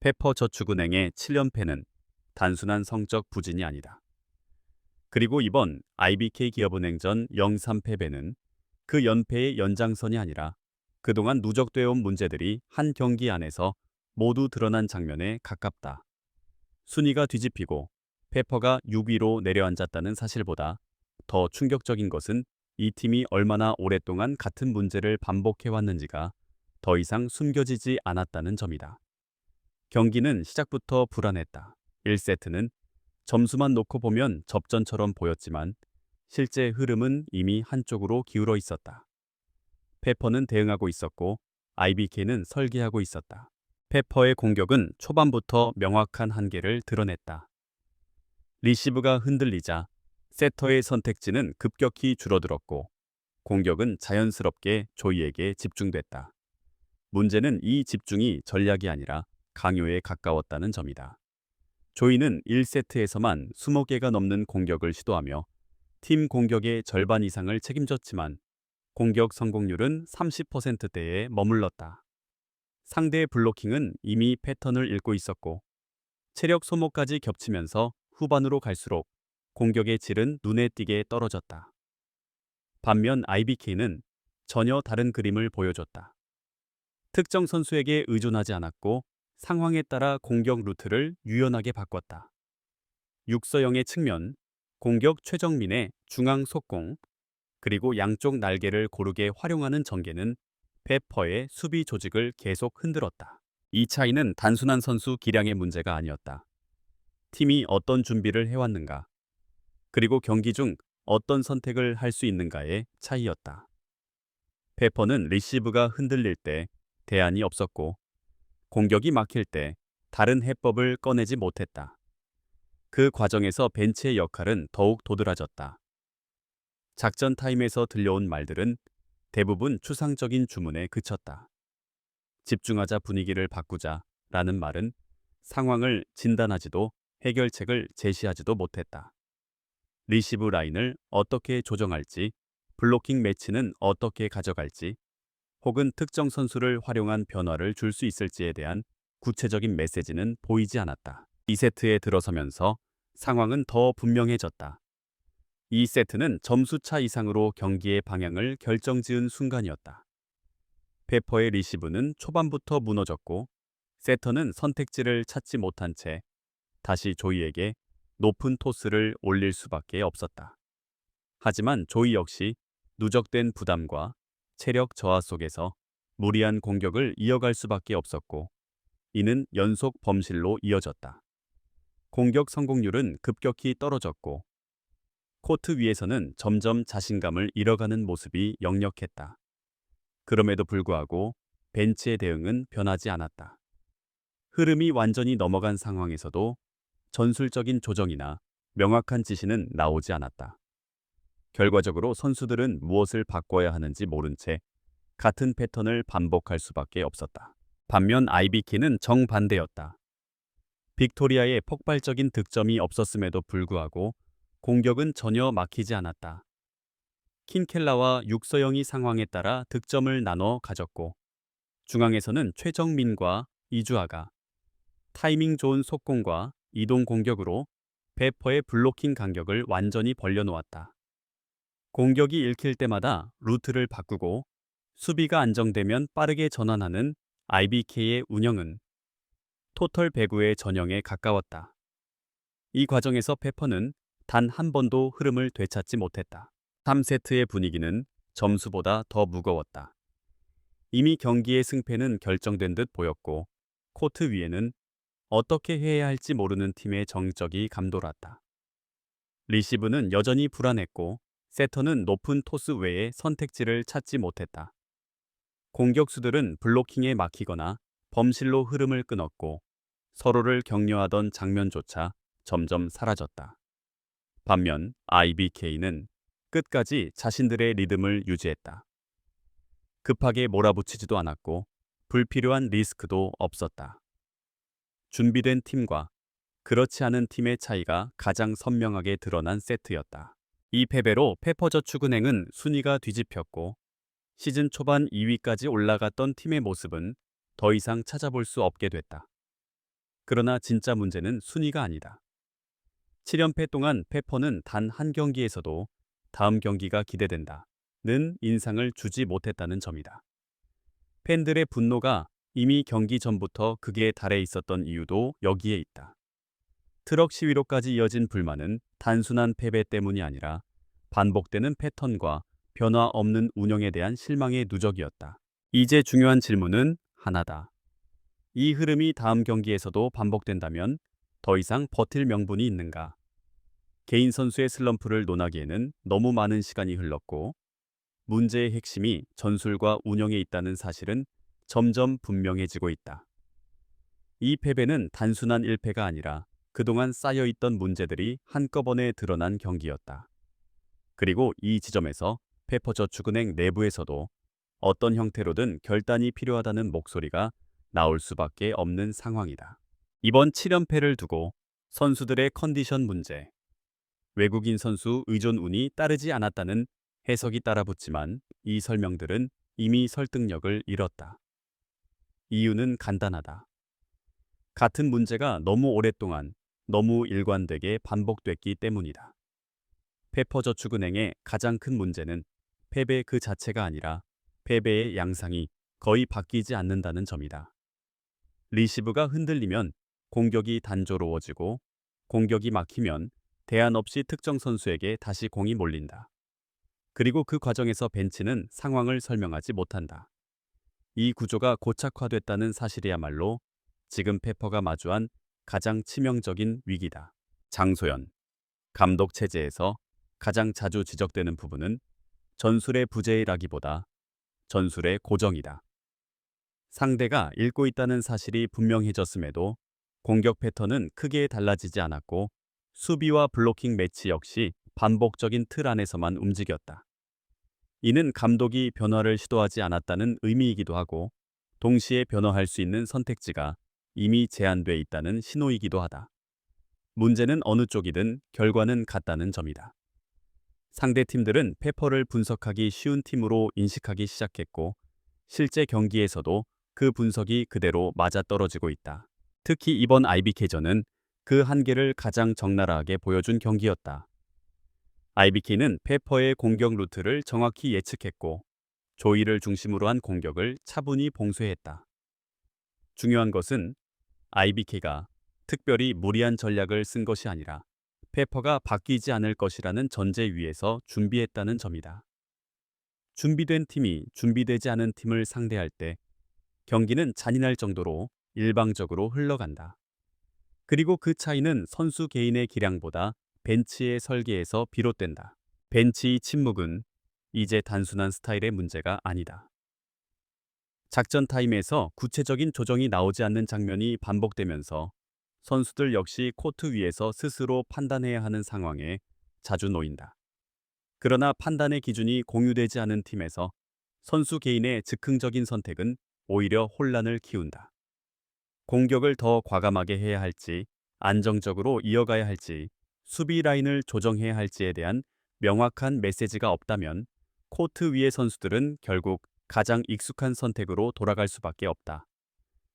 페퍼저축은행의 7연패는 단순한 성적 부진이 아니다. 그리고 이번 IBK 기업은행전 0-3패배는 그 연패의 연장선이 아니라 그동안 누적되어 온 문제들이 한 경기 안에서 모두 드러난 장면에 가깝다. 순위가 뒤집히고 페퍼가 6위로 내려앉았다는 사실보다 더 충격적인 것은 이 팀이 얼마나 오랫동안 같은 문제를 반복해왔는지가 더 이상 숨겨지지 않았다는 점이다. 경기는 시작부터 불안했다. 1세트는 점수만 놓고 보면 접전처럼 보였지만 실제 흐름은 이미 한쪽으로 기울어 있었다. 페퍼는 대응하고 있었고 IBK는 설계하고 있었다. 페퍼의 공격은 초반부터 명확한 한계를 드러냈다. 리시브가 흔들리자 세터의 선택지는 급격히 줄어들었고 공격은 자연스럽게 조이에게 집중됐다. 문제는 이 집중이 전략이 아니라 강요에 가까웠다는 점이다. 조이는 1세트에서만 20개가 넘는 공격을 시도하며 팀 공격의 절반 이상을 책임졌지만 공격 성공률은 30%대에 머물렀다. 상대의 블로킹은 이미 패턴을 읽고 있었고 체력 소모까지 겹치면서 후반으로 갈수록 공격의 질은 눈에 띄게 떨어졌다. 반면 IBK는 전혀 다른 그림을 보여줬다. 특정 선수에게 의존하지 않았고 상황에 따라 공격 루트를 유연하게 바꿨다. 육서영의 측면, 공격 최정민의 중앙 속공, 그리고 양쪽 날개를 고르게 활용하는 전개는 페퍼의 수비 조직을 계속 흔들었다. 이 차이는 단순한 선수 기량의 문제가 아니었다. 팀이 어떤 준비를 해왔는가, 그리고 경기 중 어떤 선택을 할 수 있는가의 차이였다. 페퍼는 리시브가 흔들릴 때 대안이 없었고 공격이 막힐 때 다른 해법을 꺼내지 못했다. 그 과정에서 벤치의 역할은 더욱 도드라졌다. 작전 타임에서 들려온 말들은 대부분 추상적인 주문에 그쳤다. 집중하자, 분위기를 바꾸자 라는 말은 상황을 진단하지도 해결책을 제시하지도 못했다. 리시브 라인을 어떻게 조정할지, 블로킹 매치는 어떻게 가져갈지, 혹은 특정 선수를 활용한 변화를 줄 수 있을지에 대한 구체적인 메시지는 보이지 않았다. 2세트에 들어서면서 상황은 더 분명해졌다. 2세트는 점수차 이상으로 경기의 방향을 결정지은 순간이었다. 페퍼의 리시브는 초반부터 무너졌고 세터는 선택지를 찾지 못한 채 다시 조이에게 높은 토스를 올릴 수밖에 없었다. 하지만 조이 역시 누적된 부담과 체력 저하 속에서 무리한 공격을 이어갈 수밖에 없었고 이는 연속 범실로 이어졌다. 공격 성공률은 급격히 떨어졌고 코트 위에서는 점점 자신감을 잃어가는 모습이 역력했다. 그럼에도 불구하고 벤치의 대응은 변하지 않았다. 흐름이 완전히 넘어간 상황에서도 전술적인 조정이나 명확한 지시는 나오지 않았다. 결과적으로 선수들은 무엇을 바꿔야 하는지 모른 채 같은 패턴을 반복할 수밖에 없었다. 반면 IBK는 정반대였다. 빅토리아의 폭발적인 득점이 없었음에도 불구하고 공격은 전혀 막히지 않았다. 킨켈라와 육서영이 상황에 따라 득점을 나눠 가졌고 중앙에서는 최정민과 이주아가 타이밍 좋은 속공과 이동 공격으로 페퍼의 블로킹 간격을 완전히 벌려놓았다. 공격이 읽힐 때마다 루트를 바꾸고 수비가 안정되면 빠르게 전환하는 IBK의 운영은 토털 배구의 전형에 가까웠다. 이 과정에서 페퍼는 단 한 번도 흐름을 되찾지 못했다. 3세트의 분위기는 점수보다 더 무거웠다. 이미 경기의 승패는 결정된 듯 보였고 코트 위에는 어떻게 해야 할지 모르는 팀의 정적이 감돌았다. 리시브는 여전히 불안했고 세터는 높은 토스 외에 선택지를 찾지 못했다. 공격수들은 블로킹에 막히거나 범실로 흐름을 끊었고 서로를 격려하던 장면조차 점점 사라졌다. 반면 IBK는 끝까지 자신들의 리듬을 유지했다. 급하게 몰아붙이지도 않았고 불필요한 리스크도 없었다. 준비된 팀과 그렇지 않은 팀의 차이가 가장 선명하게 드러난 세트였다. 이 패배로 페퍼저축은행은 순위가 뒤집혔고 시즌 초반 2위까지 올라갔던 팀의 모습은 더 이상 찾아볼 수 없게 됐다. 그러나 진짜 문제는 순위가 아니다. 7연패 동안 페퍼는 단 한 경기에서도 다음 경기가 기대된다는 인상을 주지 못했다는 점이다. 팬들의 분노가 이미 경기 전부터 극에 달해 있었던 이유도 여기에 있다. 트럭 시위로까지 이어진 불만은 단순한 패배 때문이 아니라 반복되는 패턴과 변화 없는 운영에 대한 실망의 누적이었다. 이제 중요한 질문은 하나다. 이 흐름이 다음 경기에서도 반복된다면 더 이상 버틸 명분이 있는가? 개인 선수의 슬럼프를 논하기에는 너무 많은 시간이 흘렀고 문제의 핵심이 전술과 운영에 있다는 사실은 점점 분명해지고 있다. 이 패배는 단순한 1패가 아니라 그동안 쌓여있던 문제들이 한꺼번에 드러난 경기였다. 그리고 이 지점에서 페퍼저축은행 내부에서도 어떤 형태로든 결단이 필요하다는 목소리가 나올 수밖에 없는 상황이다. 이번 7연패를 두고 선수들의 컨디션 문제, 외국인 선수 의존 운이 따르지 않았다는 해석이 따라붙지만 이 설명들은 이미 설득력을 잃었다. 이유는 간단하다. 같은 문제가 너무 오랫동안 너무 일관되게 반복됐기 때문이다. 페퍼저축은행의 가장 큰 문제는 패배 그 자체가 아니라 패배의 양상이 거의 바뀌지 않는다는 점이다. 리시브가 흔들리면 공격이 단조로워지고 공격이 막히면 대안 없이 특정 선수에게 다시 공이 몰린다. 그리고 그 과정에서 벤치는 상황을 설명하지 못한다. 이 구조가 고착화됐다는 사실이야말로 지금 페퍼가 마주한 가장 치명적인 위기다. 장소연, 감독 체제에서 가장 자주 지적되는 부분은 전술의 부재라기보다 전술의 고정이다. 상대가 읽고 있다는 사실이 분명해졌음에도 공격 패턴은 크게 달라지지 않았고 수비와 블로킹 매치 역시 반복적인 틀 안에서만 움직였다. 이는 감독이 변화를 시도하지 않았다는 의미이기도 하고 동시에 변화할 수 있는 선택지가 이미 제한돼 있다는 신호이기도 하다. 문제는 어느 쪽이든 결과는 같다는 점이다. 상대 팀들은 페퍼를 분석하기 쉬운 팀으로 인식하기 시작했고 실제 경기에서도 그 분석이 그대로 맞아떨어지고 있다. 특히 이번 IBK전은 그 한계를 가장 적나라하게 보여준 경기였다. IBK는 페퍼의 공격 루트를 정확히 예측했고 조이를 중심으로 한 공격을 차분히 봉쇄했다. 중요한 것은 IBK가 특별히 무리한 전략을 쓴 것이 아니라 페퍼가 바뀌지 않을 것이라는 전제 위에서 준비했다는 점이다. 준비된 팀이 준비되지 않은 팀을 상대할 때 경기는 잔인할 정도로 일방적으로 흘러간다. 그리고 그 차이는 선수 개인의 기량보다 벤치의 설계에서 비롯된다. 벤치의 침묵은 이제 단순한 스타일의 문제가 아니다. 작전 타임에서 구체적인 조정이 나오지 않는 장면이 반복되면서 선수들 역시 코트 위에서 스스로 판단해야 하는 상황에 자주 놓인다. 그러나 판단의 기준이 공유되지 않은 팀에서 선수 개인의 즉흥적인 선택은 오히려 혼란을 키운다. 공격을 더 과감하게 해야 할지, 안정적으로 이어가야 할지, 수비 라인을 조정해야 할지에 대한 명확한 메시지가 없다면 코트 위의 선수들은 결국 가장 익숙한 선택으로 돌아갈 수밖에 없다.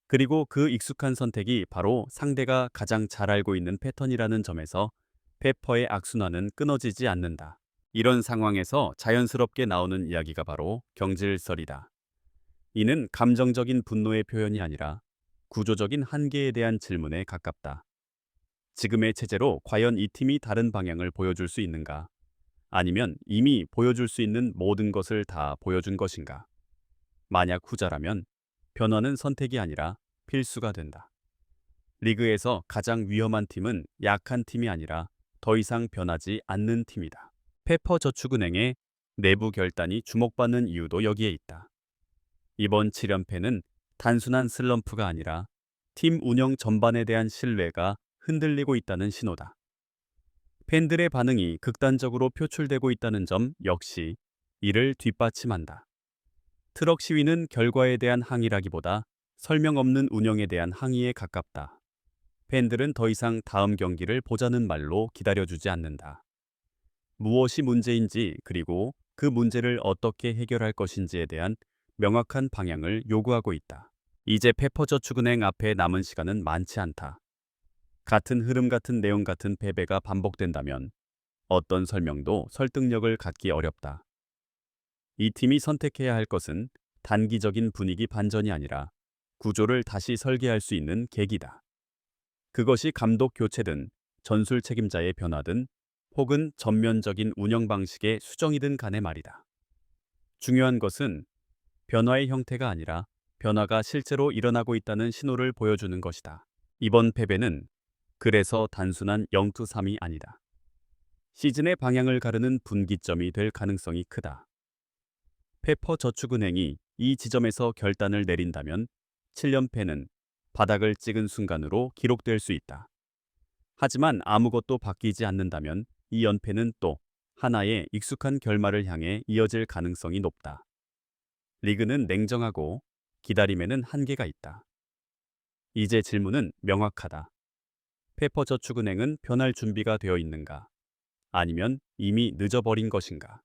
그리고 그 익숙한 선택이 바로 상대가 가장 잘 알고 있는 패턴이라는 점에서 페퍼의 악순환은 끊어지지 않는다. 이런 상황에서 자연스럽게 나오는 이야기가 바로 경질설이다. 이는 감정적인 분노의 표현이 아니라 구조적인 한계에 대한 질문에 가깝다. 지금의 체제로 과연 이 팀이 다른 방향을 보여줄 수 있는가? 아니면 이미 보여줄 수 있는 모든 것을 다 보여준 것인가? 만약 후자라면 변화는 선택이 아니라 필수가 된다. 리그에서 가장 위험한 팀은 약한 팀이 아니라 더 이상 변하지 않는 팀이다. 페퍼저축은행의 내부 결단이 주목받는 이유도 여기에 있다. 이번 7연패는 단순한 슬럼프가 아니라 팀 운영 전반에 대한 신뢰가 흔들리고 있다는 신호다. 팬들의 반응이 극단적으로 표출되고 있다는 점 역시 이를 뒷받침한다. 트럭 시위는 결과에 대한 항의라기보다 설명 없는 운영에 대한 항의에 가깝다. 팬들은 더 이상 다음 경기를 보자는 말로 기다려주지 않는다. 무엇이 문제인지 그리고 그 문제를 어떻게 해결할 것인지에 대한 명확한 방향을 요구하고 있다. 이제 페퍼저축은행 앞에 남은 시간은 많지 않다. 같은 흐름 같은 내용 같은 패배가 반복된다면 어떤 설명도 설득력을 갖기 어렵다. 이 팀이 선택해야 할 것은 단기적인 분위기 반전이 아니라 구조를 다시 설계할 수 있는 계기다. 그것이 감독 교체든 전술 책임자의 변화든 혹은 전면적인 운영 방식의 수정이든 간에 말이다. 중요한 것은 변화의 형태가 아니라 변화가 실제로 일어나고 있다는 신호를 보여주는 것이다. 이번 패배는 그래서 단순한 0-3이 아니다. 시즌의 방향을 가르는 분기점이 될 가능성이 크다. 페퍼저축은행이 이 지점에서 결단을 내린다면 7연패는 바닥을 찍은 순간으로 기록될 수 있다. 하지만 아무것도 바뀌지 않는다면 이 연패는 또 하나의 익숙한 결말을 향해 이어질 가능성이 높다. 리그는 냉정하고 기다림에는 한계가 있다. 이제 질문은 명확하다. 페퍼저축은행은 변할 준비가 되어 있는가? 아니면 이미 늦어버린 것인가?